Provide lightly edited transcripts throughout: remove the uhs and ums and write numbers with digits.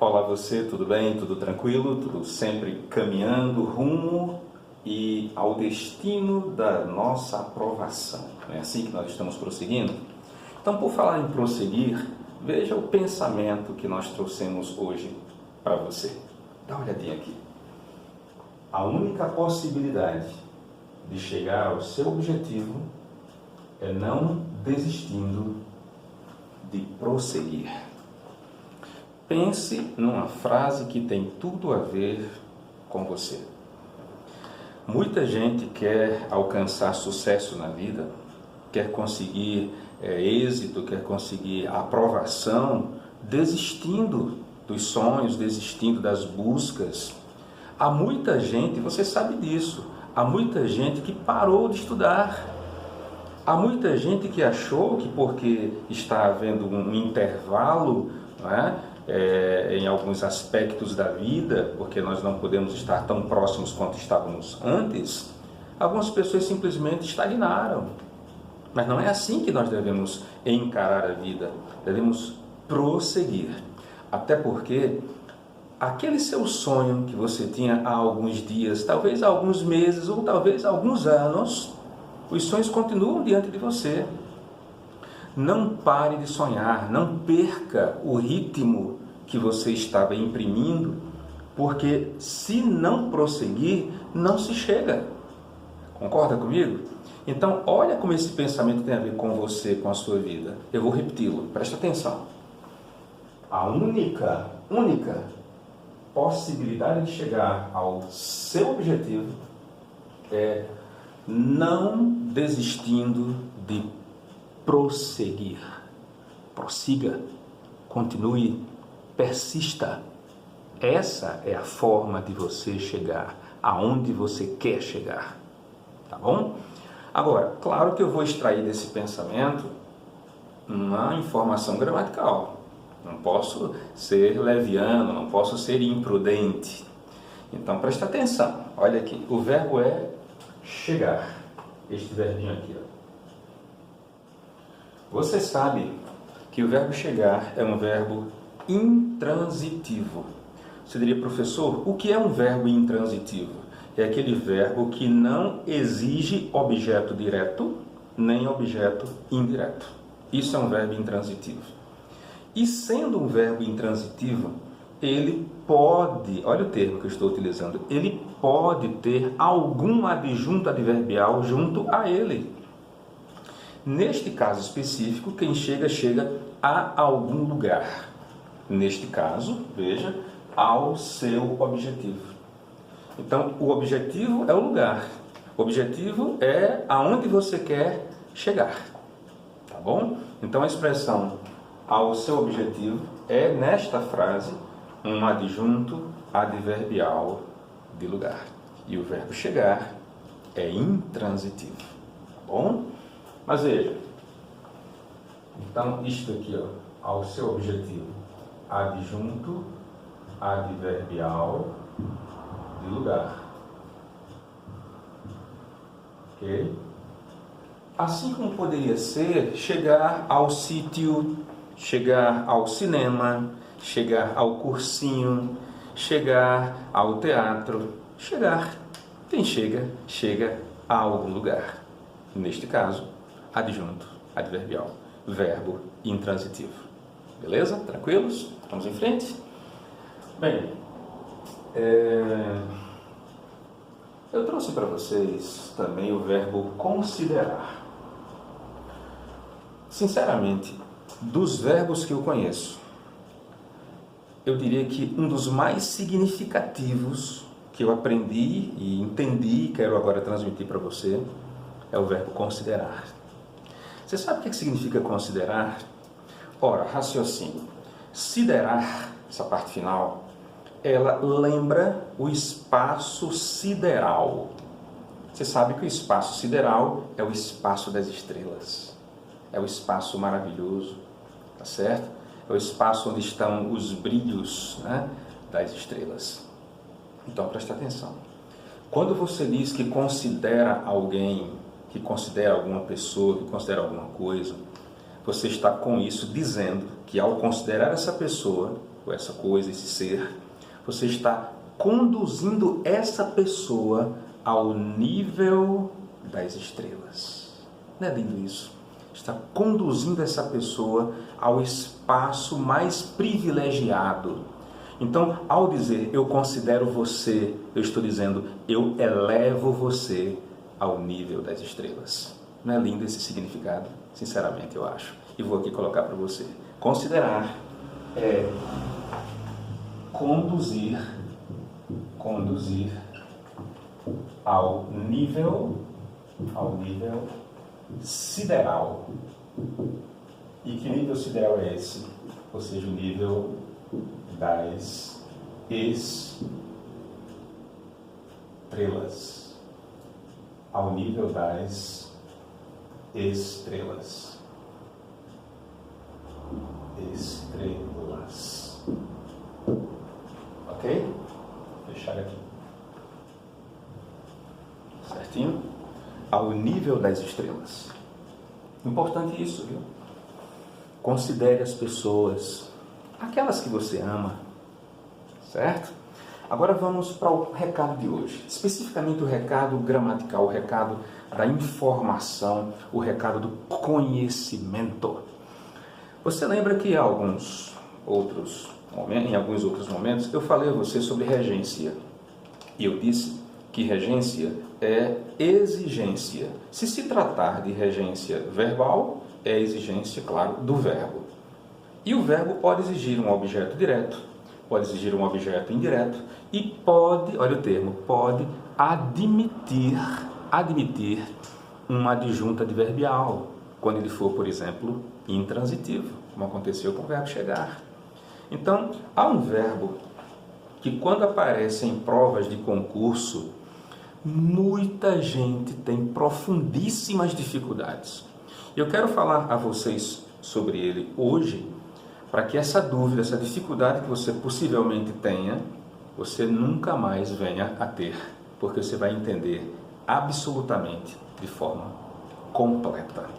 Olá você, tudo bem? Tudo tranquilo? Tudo sempre caminhando rumo e ao destino da nossa aprovação. Não é assim que nós estamos prosseguindo? Então, por falar em prosseguir, veja o pensamento que nós trouxemos hoje para você. Dá uma olhadinha aqui. A única possibilidade de chegar ao seu objetivo é não desistindo de prosseguir. Pense numa frase que tem tudo a ver com você. Muita gente quer alcançar sucesso na vida, quer conseguir êxito, quer conseguir aprovação, desistindo dos sonhos, desistindo das buscas. Há muita gente, você sabe disso, há muita gente que parou de estudar. Há muita gente que achou que porque está havendo um intervalo, não é? Em alguns aspectos da vida, porque nós não podemos estar tão próximos quanto estávamos antes, algumas pessoas simplesmente estagnaram. Mas não é assim que nós devemos encarar a vida, devemos prosseguir. Até porque aquele seu sonho que você tinha há alguns dias, talvez há alguns meses ou talvez há alguns anos, os sonhos continuam diante de você. Não pare de sonhar, não perca o ritmo que você estava imprimindo, porque se não prosseguir, não se chega. Concorda comigo? Então, olha como esse pensamento tem a ver com você, com a sua vida. Eu vou repeti-lo, presta atenção. A única possibilidade de chegar ao seu objetivo é não desistindo de prosseguir. Prossiga, continue, persista. Essa é a forma de você chegar aonde você quer chegar. Tá bom? Agora, claro que eu vou extrair desse pensamento uma informação gramatical. Não posso ser leviano, não posso ser imprudente. Então, presta atenção. Olha aqui, o verbo é chegar. Este verbinho aqui, ó. Você sabe que o verbo chegar é um verbo intransitivo. Você diria, professor, o que é um verbo intransitivo? É aquele verbo que não exige objeto direto nem objeto indireto. Isso é um verbo intransitivo. E sendo um verbo intransitivo, ele pode, olha o termo que eu estou utilizando, ele pode ter algum adjunto adverbial junto a ele. Neste caso específico, quem chega a algum lugar. Neste caso, veja, ao seu objetivo. Então, o objetivo é o lugar. O objetivo é aonde você quer chegar. Tá bom? Então, a expressão ao seu objetivo é, nesta frase, um adjunto adverbial de lugar. E o verbo chegar é intransitivo. Tá bom? Mas veja, então isto aqui, ó, ao seu objetivo, adjunto adverbial de lugar. Ok? Assim como poderia ser chegar ao sítio, chegar ao cinema, chegar ao cursinho, chegar ao teatro, chegar. Quem chega a algum lugar. Neste caso, adjunto adverbial, verbo intransitivo. Beleza? Tranquilos? Vamos em frente? Bem, eu trouxe para vocês também o verbo considerar. Sinceramente, dos verbos que eu conheço, eu diria que um dos mais significativos que eu aprendi e entendi e quero agora transmitir para você é o verbo considerar. Você sabe o que significa considerar? Ora, raciocínio. Siderar, essa parte final, ela lembra o espaço sideral. Você sabe que o espaço sideral é o espaço das estrelas. É o espaço maravilhoso, tá certo? É o espaço onde estão os brilhos, né, das estrelas. Então, presta atenção. Quando você diz que considera alguém, que considera alguma pessoa, que considera alguma coisa, você está com isso dizendo que ao considerar essa pessoa, objeto, essa coisa, esse ser, você está conduzindo essa pessoa ao nível das estrelas. Não é lindo isso? Está conduzindo essa pessoa ao espaço mais privilegiado. Então, ao dizer eu considero você, eu estou dizendo eu elevo você ao nível das estrelas. Não é lindo esse significado? Sinceramente, eu acho. E vou aqui colocar para você. Considerar é conduzir ao nível sideral. E que nível sideral é esse? Ou seja, o nível das estrelas. Ao nível das estrelas. Ok? Vou fechar aqui. Certinho? Ao nível das estrelas. Importante isso, viu? Considere as pessoas, aquelas que você ama, certo? Agora vamos para o recado de hoje, especificamente o recado gramatical, o recado da informação, o recado do conhecimento. Você lembra que em alguns outros momentos eu falei a você sobre regência, e eu disse que regência é exigência. Se tratar de regência verbal, é exigência, claro, do verbo. E o verbo pode exigir um objeto direto, pode exigir um objeto indireto e pode, olha o termo, pode admitir uma adjunta adverbial, quando ele for, por exemplo, intransitivo, como aconteceu com o verbo chegar. Então, há um verbo que quando aparece em provas de concurso, muita gente tem profundíssimas dificuldades. Eu quero falar a vocês sobre ele hoje, para que essa dúvida, essa dificuldade que você possivelmente tenha, você nunca mais venha a ter, porque você vai entender absolutamente de forma completa.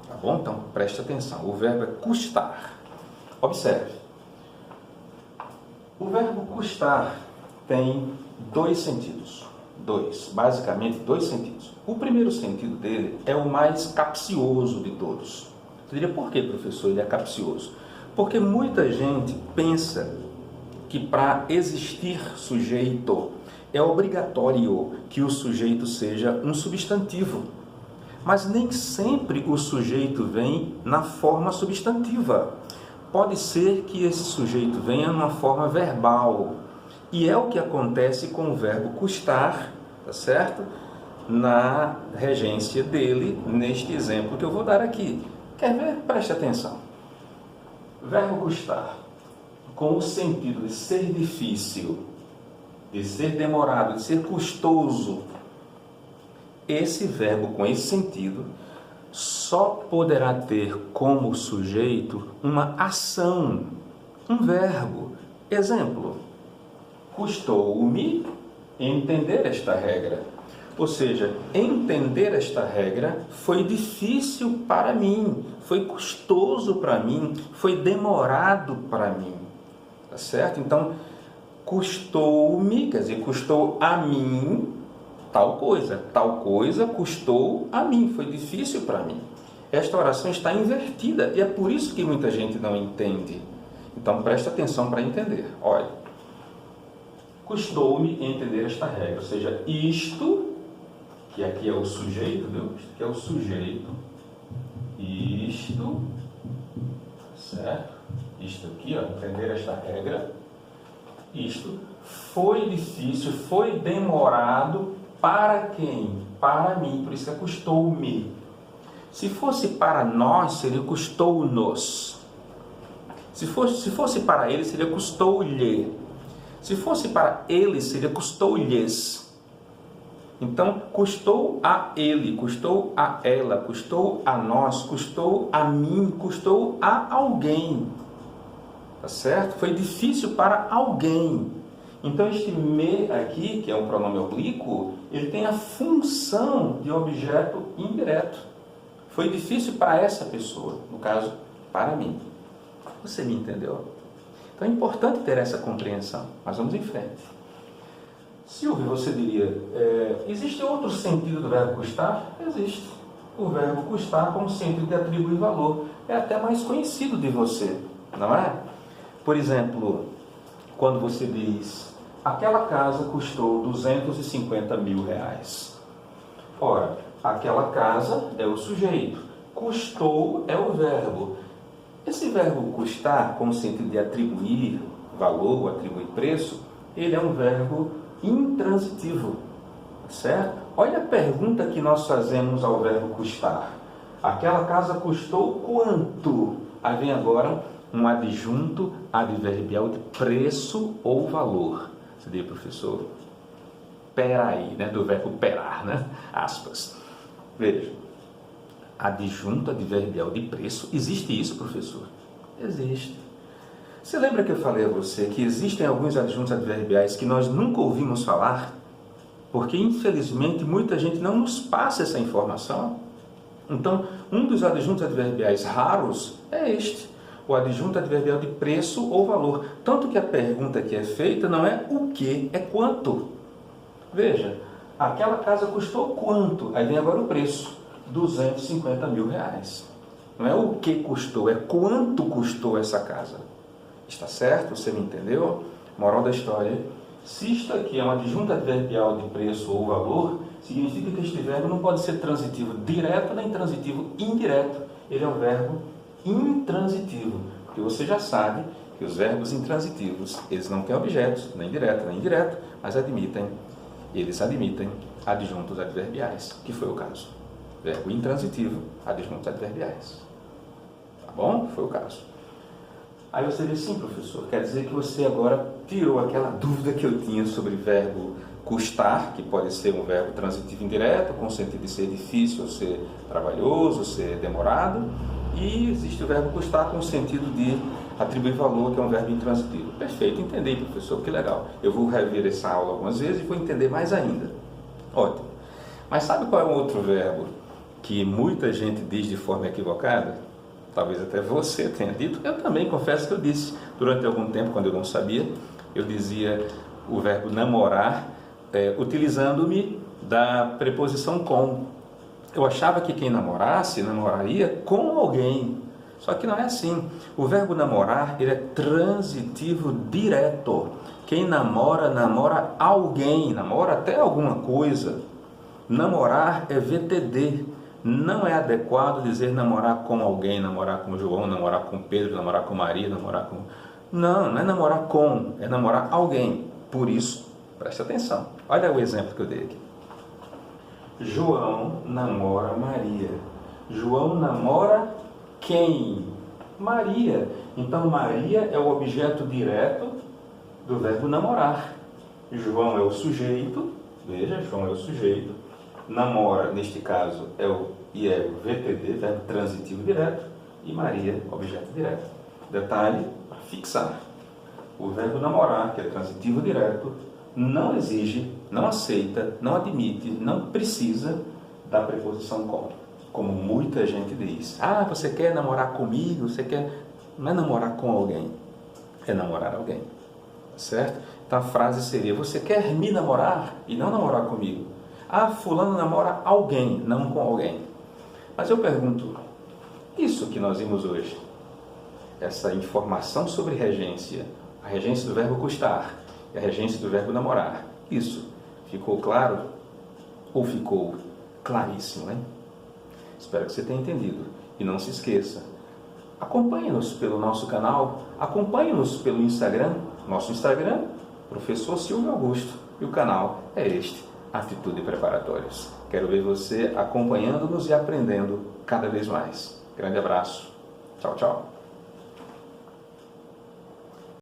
Tá bom? Então, preste atenção. O verbo é custar. Observe. O verbo custar tem dois sentidos. Basicamente dois sentidos. O primeiro sentido dele é o mais capcioso de todos. Você diria, por que, professor, ele é capcioso? Porque muita gente pensa que para existir sujeito é obrigatório que o sujeito seja um substantivo. Mas nem sempre o sujeito vem na forma substantiva. Pode ser que esse sujeito venha numa forma verbal. E é o que acontece com o verbo custar, tá certo? Na regência dele, neste exemplo que eu vou dar aqui. Quer ver? Preste atenção. Verbo custar, com o sentido de ser difícil, de ser demorado, de ser custoso. Esse verbo com esse sentido só poderá ter como sujeito uma ação, um verbo. Exemplo. Custou-me entender esta regra. Ou seja, entender esta regra foi difícil para mim, foi custoso para mim, foi demorado para mim. Tá certo? Então, custou-me, quer dizer, custou a mim tal coisa custou a mim, foi difícil para mim. Esta oração está invertida e é por isso que muita gente não entende. Então, preste atenção para entender. Olha. Custou-me entender esta regra, ou seja, isto, que aqui é o sujeito, viu? Isto aqui é o sujeito, isto, certo? Isto aqui, ó, entender esta regra, isto foi difícil, foi demorado para quem? Para mim, por isso é custou-me. Se fosse para nós, seria custou-nos. Se fosse para ele, seria custou-lhe. Se fosse para ele, seria custou-lhes. Então, custou a ele, custou a ela, custou a nós, custou a mim, custou a alguém. Tá certo? Foi difícil para alguém. Então, este me aqui, que é um pronome oblíquo, ele tem a função de objeto indireto. Foi difícil para essa pessoa, no caso, para mim. Você me entendeu? Então é importante ter essa compreensão. Mas vamos em frente. Silvio, você diria, existe outro sentido do verbo custar? Existe. O verbo custar como sentido de atribuir valor. É até mais conhecido de você, não é? Por exemplo, quando você diz, aquela casa custou 250 mil reais. Ora, aquela casa é o sujeito, custou é o verbo. Esse verbo custar, com o sentido de atribuir valor, atribuir preço, ele é um verbo intransitivo, certo? Olha a pergunta que nós fazemos ao verbo custar. Aquela casa custou quanto? Aí vem agora um adjunto adverbial de preço ou valor. Você diz, professor, peraí, né? Do verbo perar, né? Aspas. Veja, adjunto adverbial de preço, existe isso, professor? Existe. Você lembra que eu falei a você que existem alguns adjuntos adverbiais que nós nunca ouvimos falar? Porque, infelizmente, muita gente não nos passa essa informação. Então, um dos adjuntos adverbiais raros é este, o adjunto adverbial de preço ou valor. Tanto que a pergunta que é feita não é o que, é quanto. Veja, aquela casa custou quanto? Aí vem agora o preço, 250 mil reais. Não é o que custou, é quanto custou essa casa. Está certo? Você me entendeu? Moral da história, se isto aqui é um adjunto adverbial de preço ou valor, significa que este verbo não pode ser transitivo direto nem transitivo indireto. Ele é um verbo intransitivo, porque você já sabe que os verbos intransitivos, eles não têm objetos, nem direto nem indireto, mas eles admitem adjuntos adverbiais, que foi o caso. Verbo intransitivo, adjuntos adverbiais. Tá bom? Foi o caso. Aí você diz, sim, professor, quer dizer que você agora tirou aquela dúvida que eu tinha sobre verbo custar, que pode ser um verbo transitivo indireto, com o sentido de ser difícil, ou ser trabalhoso, ou ser demorado, e existe o verbo custar com o sentido de atribuir valor, que é um verbo intransitivo. Perfeito, entendi, professor, que legal. Eu vou rever essa aula algumas vezes e vou entender mais ainda. Ótimo. Mas sabe qual é um outro verbo que muita gente diz de forma equivocada? Talvez até você tenha dito, eu também confesso que eu disse. Durante algum tempo, quando eu não sabia, eu dizia o verbo namorar, utilizando-me da preposição com. Eu achava que quem namorasse, namoraria com alguém. Só que não é assim. O verbo namorar, ele é transitivo direto. Quem namora, namora alguém, namora até alguma coisa. Namorar é VTD. Não é adequado dizer namorar com alguém, namorar com João, namorar com Pedro, namorar com Maria, namorar com... Não é namorar com, é namorar alguém. Por isso, preste atenção. Olha o exemplo que eu dei aqui. João namora Maria. João namora quem? Maria. Então, Maria é o objeto direto do verbo namorar. João é o sujeito, veja, João é o sujeito. Namora, neste caso, é o VTD, verbo transitivo direto, e Maria, objeto direto. Detalhe, para fixar. O verbo namorar, que é transitivo direto, não exige, não aceita, não admite, não precisa da preposição com. Como muita gente diz. Ah, você quer namorar comigo? Você quer... Não é namorar com alguém, é namorar alguém. Certo? Então a frase seria, você quer me namorar e não namorar comigo? Ah, fulano namora alguém, não com alguém. Mas eu pergunto, isso que nós vimos hoje, essa informação sobre regência, a regência do verbo custar e a regência do verbo namorar, isso ficou claro ou ficou claríssimo, hein? Espero que você tenha entendido. E não se esqueça, acompanhe-nos pelo nosso canal, acompanhe-nos pelo Instagram, nosso Instagram, Professor Silvio Augusto, e o canal é este, Atitude Preparatórios. Quero ver você acompanhando-nos e aprendendo cada vez mais. Grande abraço. Tchau, tchau.